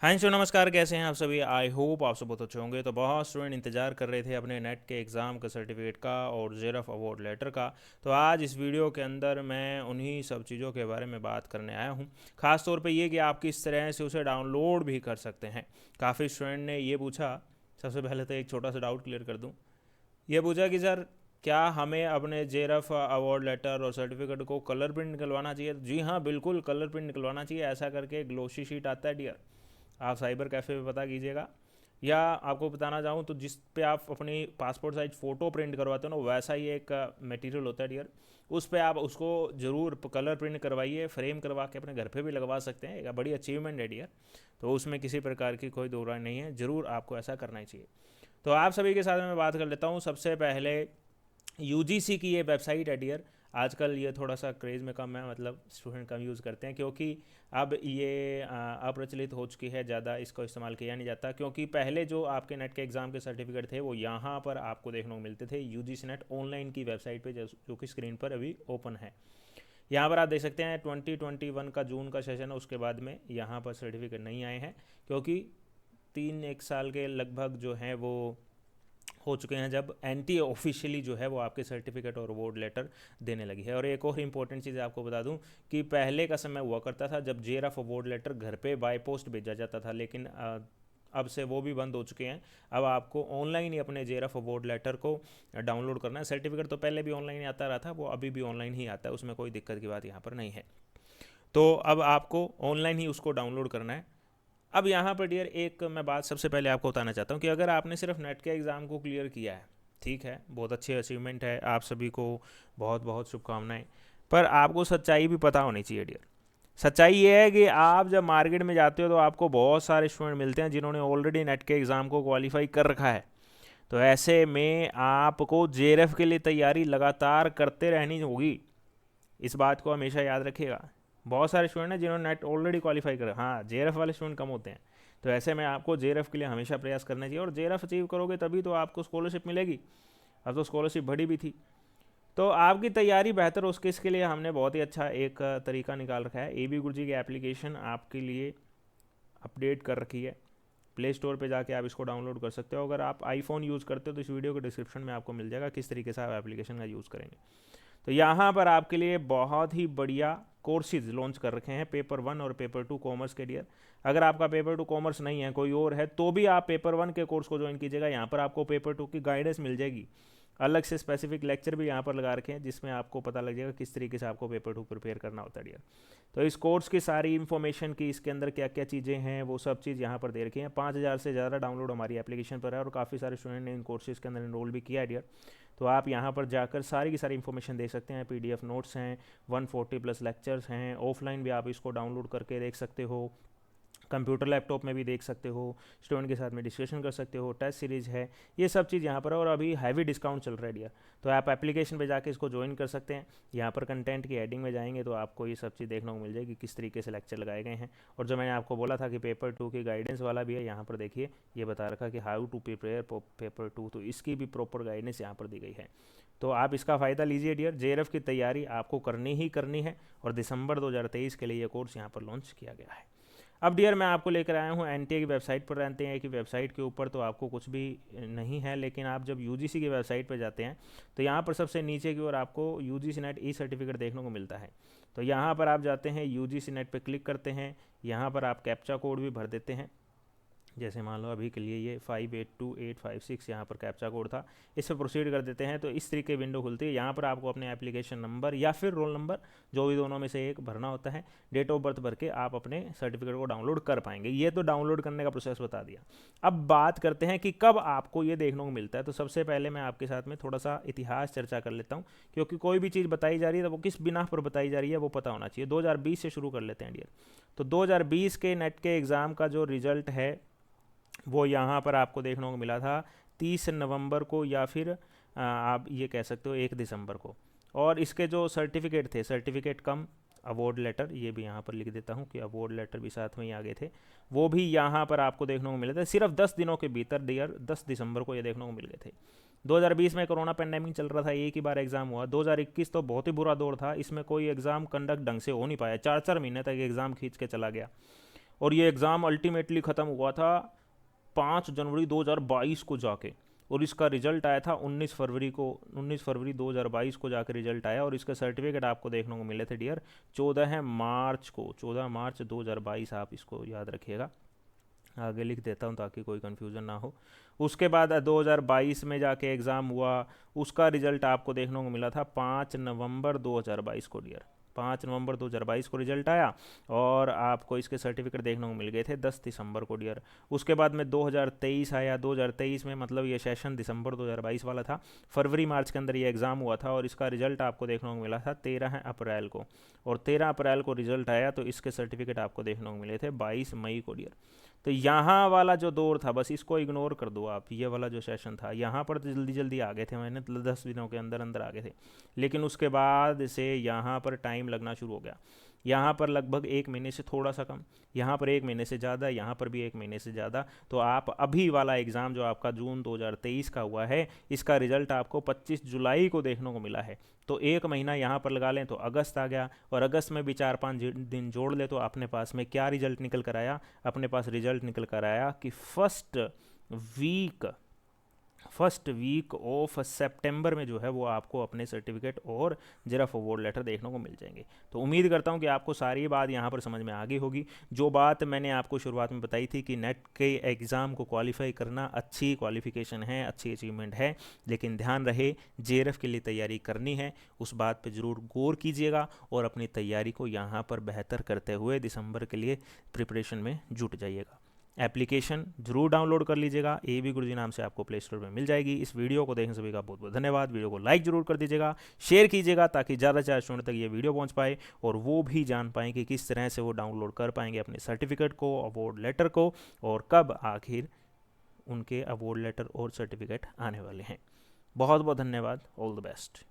हाँ जी, नमस्कार। कैसे हैं आप सभी? आई होप आप सब बहुत अच्छे होंगे। तो बहुत स्टूडेंट इंतजार कर रहे थे अपने नेट के एग्ज़ाम का सर्टिफिकेट का और जेरफ अवार्ड लेटर का। तो आज इस वीडियो के अंदर मैं उन्हीं सब चीज़ों के बारे में बात करने आया हूँ। ख़ास तौर पे ये कि आप किस तरह से उसे डाउनलोड भी कर सकते हैं। काफ़ी स्टूडेंट ने ये पूछा। सबसे पहले तो एक छोटा सा डाउट क्लियर कर दूँ। ये पूछा कि सर, क्या हमें अपने जेरफ अवार्ड लेटर और सर्टिफिकेट को कलर प्रिंट निकलवाना चाहिए? जी हाँ, बिल्कुल कलर प्रिंट निकलवाना चाहिए। ऐसा करके ग्लोसी शीट आता है डियर, आप साइबर कैफ़े पे पता कीजिएगा। या आपको बताना चाहूँ तो जिस पे आप अपनी पासपोर्ट साइज फ़ोटो प्रिंट करवाते हो ना, वैसा ही एक मटेरियल होता है डियर। उस पे आप उसको ज़रूर कलर प्रिंट करवाइए, फ्रेम करवा के अपने घर पे भी लगवा सकते हैं। एक बड़ी अचीवमेंट है डियर। तो उसमें किसी प्रकार की कोई दो राय नहीं है, ज़रूर आपको ऐसा करना ही चाहिए। तो आप सभी के साथ मैं बात कर लेता हूँ। सबसे पहले यूजीसी की ये वेबसाइट है डियर। आजकल ये थोड़ा सा क्रेज़ में कम है, मतलब स्टूडेंट कम यूज़ करते हैं क्योंकि अब ये अप्रचलित हो चुकी है, ज़्यादा इसको इस्तेमाल किया नहीं जाता। क्योंकि पहले जो आपके नेट के एग्ज़ाम के सर्टिफिकेट थे वो यहाँ पर आपको देखने को मिलते थे, यूजीसी नेट ऑनलाइन की वेबसाइट पे, जो कि स्क्रीन पर अभी ओपन है। यहाँ पर आप देख सकते हैं 2021 का जून का सेशन है, उसके बाद में यहाँ पर सर्टिफिकेट नहीं आए हैं क्योंकि 3 1 साल के लगभग जो हैं वो हो चुके हैं जब एंटी ऑफिशियली जो है वो आपके सर्टिफिकेट और अवार्ड लेटर देने लगी है। और एक और इम्पोर्टेंट चीज़ आपको बता दूं कि पहले का समय हुआ करता था जब जेआरएफ अवार्ड लेटर घर पे बाय पोस्ट भेजा जाता था, लेकिन अब से वो भी बंद हो चुके हैं। अब आपको ऑनलाइन ही अपने जेआरएफ अवार्ड लेटर को डाउनलोड करना है। सर्टिफिकेट तो पहले भी ऑनलाइन आता रहा था, वो अभी भी ऑनलाइन ही आता है, उसमें कोई दिक्कत की बात यहाँ पर नहीं है। तो अब आपको ऑनलाइन ही उसको डाउनलोड करना है। अब यहाँ पर डियर एक मैं बात सबसे पहले आपको बताना चाहता हूँ कि अगर आपने सिर्फ नेट के एग्ज़ाम को क्लियर किया है, ठीक है, बहुत अच्छी अचीवमेंट है, आप सभी को बहुत बहुत शुभकामनाएं। पर आपको सच्चाई भी पता होनी चाहिए डियर। सच्चाई ये है कि आप जब मार्केट में जाते हो तो आपको बहुत सारे स्टूडेंट मिलते हैं जिन्होंने ऑलरेडी नेट के एग्ज़ाम को क्वालिफाई कर रखा है। तो ऐसे में आपको जेआरएफ के लिए तैयारी लगातार करते रहनी होगी। इस बात को हमेशा याद रखिएगा। बहुत सारे स्टूडेंट हैं जिन्होंने नेट ऑलरेडी क्वालिफाई करा, हाँ, जेआरएफ वाले स्टूडेंट कम होते हैं। तो ऐसे में आपको जेआरएफ के लिए हमेशा प्रयास करना चाहिए और जेआरएफ अचीव करोगे तभी तो आपको स्कॉलरशिप मिलेगी। अब तो स्कॉलरशिप बढ़ी भी थी। तो आपकी तैयारी बेहतर हो, उसके इसके लिए हमने बहुत ही अच्छा एक तरीका निकाल रखा है। ए बी गुरुजी की एप्लीकेशन आपके लिए अपडेट कर रखी है। प्ले स्टोर पे जाके आप इसको डाउनलोड कर सकते हो। अगर आप आईफोन यूज़ करते हो तो इस वीडियो के डिस्क्रिप्शन में आपको मिल जाएगा किस तरीके से आप एप्लीकेशन का यूज़ करेंगे। तो यहाँ पर आपके लिए बहुत ही बढ़िया कोर्सेज लॉन्च कर रखे हैं, पेपर 1 और पेपर 2 कॉमर्स के डियर। अगर आपका पेपर 2 कॉमर्स नहीं है, कोई और है, तो भी आप पेपर 1 के कोर्स को ज्वाइन कीजिएगा। यहाँ पर आपको पेपर 2 की गाइडेंस मिल जाएगी। अलग से स्पेसिफिक लेक्चर भी यहाँ पर लगा रखे हैं जिसमें आपको पता लग जाएगा किस तरीके से आपको पेपर 2 प्रिपेयर करना होता है डियर। तो इस कोर्स की सारी इन्फॉर्मेशन की, इसके अंदर क्या क्या चीज़ें हैं, वो सब चीज़ यहाँ पर दे रखी हैं। 5,000 से ज़्यादा डाउनलोड हमारी एप्लीकेशन पर है और काफ़ी सारे स्टूडेंट ने इन कोर्सेज़ के अंदर इनरोल भी किया है डियर। तो आप यहाँ पर जाकर सारी की सारी इन्फॉर्मेशन देख सकते हैं। पीडीएफ नोट्स हैं, 140 प्लस लेक्चर्स हैं, ऑफलाइन भी आप इसको डाउनलोड करके देख सकते हो, कंप्यूटर लैपटॉप में भी देख सकते हो, स्टूडेंट के साथ में डिस्कशन कर सकते हो, टेस्ट सीरीज़ है, ये सब चीज़ यहाँ पर है। और अभी हैवी डिस्काउंट चल रहा है डियर। तो आप एप्लीकेशन पे जाके इसको ज्वाइन कर सकते हैं। यहाँ पर कंटेंट की हेडिंग में जाएंगे तो आपको ये सब चीज़ देखने को मिल जाएगी किस तरीके से लेक्चर लगाए गए हैं। और जो मैंने आपको बोला था कि पेपर 2 की गाइडेंस वाला भी है, यहाँ पर देखिए ये बता रखा कि हाउ टू प्रिपेयर पेपर 2, तो इसकी भी प्रॉपर गाइडेंस यहाँ पर दी गई है। तो आप इसका फ़ायदा लीजिए डियर। जेआरएफ की तैयारी आपको करनी ही करनी है और दिसंबर 2023 के लिए ये कोर्स यहाँ पर लॉन्च किया गया है। अब डियर मैं आपको लेकर आया हूँ एनटीए की वेबसाइट पर। रहते हैं कि वेबसाइट के ऊपर तो आपको कुछ भी नहीं है, लेकिन आप जब यूजीसी की वेबसाइट पर जाते हैं तो यहाँ पर सबसे नीचे की ओर आपको यूजीसी नेट ई सर्टिफिकेट देखने को मिलता है। तो यहाँ पर आप जाते हैं, यूजीसी नेट पर क्लिक करते हैं, यहाँ पर आप कैप्चा कोड भी भर देते हैं। जैसे मान लो अभी के लिए ये 582856 यहाँ पर कैप्चा कोड था, इस पर प्रोसीड कर देते हैं तो इस तरीके विंडो खुलती है। यहाँ पर आपको अपने एप्लीकेशन नंबर या फिर रोल नंबर, जो भी दोनों में से एक भरना होता है, डेट ऑफ बर्थ भर के आप अपने सर्टिफिकेट को डाउनलोड कर पाएंगे। ये तो डाउनलोड करने का प्रोसेस बता दिया। अब बात करते हैं कि कब आपको ये देखने को मिलता है। तो सबसे पहले मैं आपके साथ में थोड़ा सा इतिहास चर्चा कर लेता हूँ, क्योंकि कोई भी चीज़ बताई जा रही है तो वो किस बिना पर बताई जा रही है वो पता होना चाहिए। 2020 से शुरू कर लेते हैं डियर। तो 2020 के नेट के एग्ज़ाम का जो रिजल्ट है वो यहाँ पर आपको देखने को मिला था 30 नवंबर को, या फिर आप ये कह सकते हो 1 दिसंबर को। और इसके जो सर्टिफिकेट थे, सर्टिफिकेट कम अवार्ड लेटर, ये भी यहाँ पर लिख देता हूँ कि अवार्ड लेटर भी साथ में ही आगे थे, वो भी यहाँ पर आपको देखने को मिले थे सिर्फ 10 दिनों के भीतर डियर। 10 दिसंबर को ये देखने को मिल गए थे। 2020 में कोरोना पेंडेमिक चल रहा था, एक ही बार एग्ज़ाम हुआ। 2021 तो बहुत ही बुरा दौर था, इसमें कोई एग्ज़ाम कंडक्ट ढंग से हो नहीं पाया, 4 4 महीने तक एग्ज़ाम खींच के चला गया। और ये एग्ज़ाम अल्टीमेटली ख़त्म हुआ था 5 जनवरी 2022 को जाके, और इसका रिजल्ट आया था 19 फरवरी को। 19 फरवरी 2022 को जाकर रिजल्ट आया, और इसका सर्टिफिकेट आपको देखने को मिले थे डियर 14 मार्च को। 14 मार्च 2022, आप इसको याद रखिएगा, आगे लिख देता हूँ ताकि कोई कन्फ्यूज़न ना हो। उसके बाद 2022 में जाके एग्ज़ाम हुआ, उसका रिज़ल्ट आपको देखने को मिला था 5 नवंबर 2022 को डियर। 5 नवंबर 2022 को रिजल्ट आया, और आपको इसके सर्टिफिकेट देखने को मिल गए थे 10 दिसंबर को डियर। उसके बाद में 2023 आया। 2023 में मतलब ये सेशन दिसंबर 2022 वाला था, फरवरी मार्च के अंदर ये एग्ज़ाम हुआ था, और इसका रिजल्ट आपको देखने को मिला था 13 अप्रैल को, और 13 अप्रैल को रिजल्ट आया, तो इसके सर्टिफिकेट आपको देखने को मिले थे 22 मई को डियर। तो यहाँ वाला जो दौर था बस इसको इग्नोर कर दो आप, ये वाला जो सेशन था यहाँ पर तो जल्दी जल्दी आ गए थे, मैंने 10 दिनों के अंदर अंदर आ गए थे। लेकिन उसके बाद से यहाँ पर टाइम लगना शुरू हो गया। यहाँ पर लगभग 1 महीने से थोड़ा सा कम, यहाँ पर 1 महीने से ज़्यादा, यहाँ पर भी 1 महीने से ज़्यादा। तो आप अभी वाला एग्ज़ाम जो आपका जून 2023 का हुआ है, इसका रिज़ल्ट आपको 25 जुलाई को देखने को मिला है। तो 1 महीना यहाँ पर लगा लें तो अगस्त आ गया, और अगस्त में भी 4-5 दिन जोड़ ले तो अपने पास में क्या रिज़ल्ट निकल कर आया? अपने पास रिज़ल्ट निकल कर आया कि फर्स्ट वीक ऑफ सितंबर में जो है वो आपको अपने सर्टिफिकेट और जेरफ अवार्ड लेटर देखने को मिल जाएंगे। तो उम्मीद करता हूँ कि आपको सारी बात यहाँ पर समझ में आ गई होगी। जो बात मैंने आपको शुरुआत में बताई थी कि नेट के एग्ज़ाम को क्वालिफाई करना अच्छी क्वालिफिकेशन है, अच्छी अचीवमेंट है, लेकिन ध्यान रहे जेरफ के लिए तैयारी करनी है, उस बात पर ज़रूर गौर कीजिएगा, और अपनी तैयारी को यहाँ पर बेहतर करते हुए दिसंबर के लिए प्रिपरेशन में जुट जाइएगा। एप्लीकेशन जरूर डाउनलोड कर लीजिएगा, AB गुरुजी नाम से आपको प्ले स्टोर में मिल जाएगी। इस वीडियो को देखने सभी का बहुत बहुत धन्यवाद। वीडियो को लाइक जरूर कर दीजिएगा, शेयर कीजिएगा, ताकि ज़्यादा से ज़्यादा स्टूडेंट तक ये वीडियो पहुंच पाए, और वो भी जान पाएँ कि किस तरह से वो डाउनलोड कर पाएंगे अपने सर्टिफिकेट को, अवार्ड लेटर को, और कब आखिर उनके अवार्ड लेटर और सर्टिफिकेट आने वाले हैं। बहुत बहुत धन्यवाद। All the best.